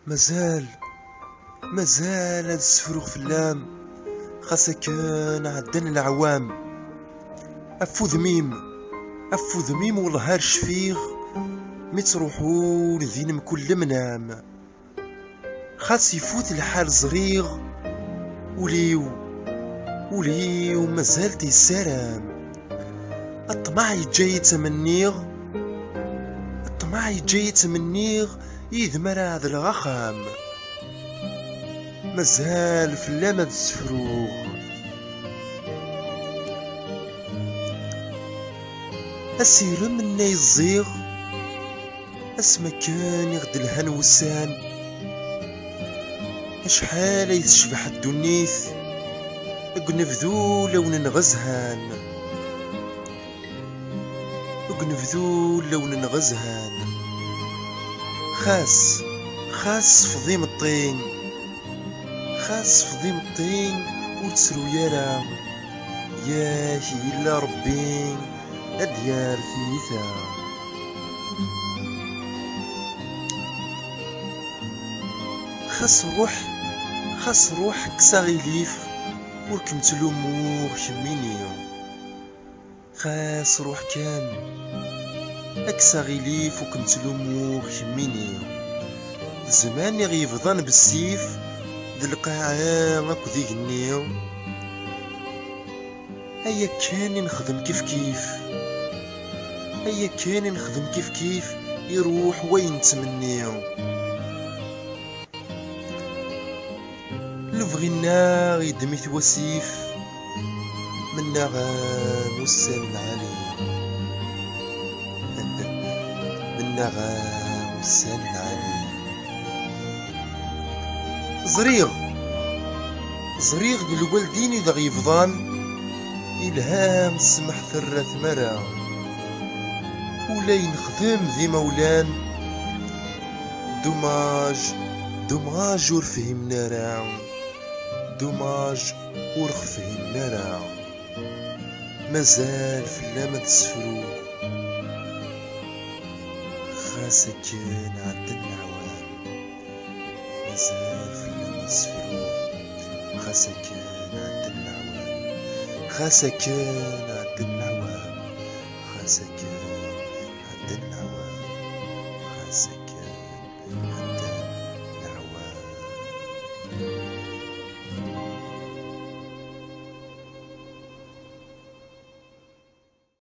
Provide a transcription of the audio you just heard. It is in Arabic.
مازال هاد السفروغ فلام، خاصة كان عدن العوام. افو ذميم والله شفيغ متروحون ذينم كل منام. خاص يفوت الحال زريغ وليو مازال تيسارام. الطمع يجاي يتمنيغ يذمر هذا الغخام. مازال فلام هاد السفروغ. اسير منا يزيغ اسما كان يغد الهن وسان. اشحال يتشبح الدنيث اقنفذو لون نغزهان. خاص فضيم الطين وتسرو يارا. ياهي إلا ربي أديار ثيثا. خاص روح كساغيليف وركم تلوموه كمينيو. خاص روح كان أكساغيليف وكم تلوموه كمينيو. زمان يغيفضان بالسيف ذي القاعة اكو ذي جنيو. هيا كان نخدم كيف يروح وين تمنيو. لبغي النار يدميت وسيف من نغام والسال العلي. زريغ للوالدين إذا غيفضان إلهام سمح ثرة مرا. ولا ينخدم ذي مولان دوماج ور فهمنا راه. مازال فلام هاد السفروغ. خاصة كان عدن العوام. مازال فلام هاد السفروغ. خاصة كان عدن العوام.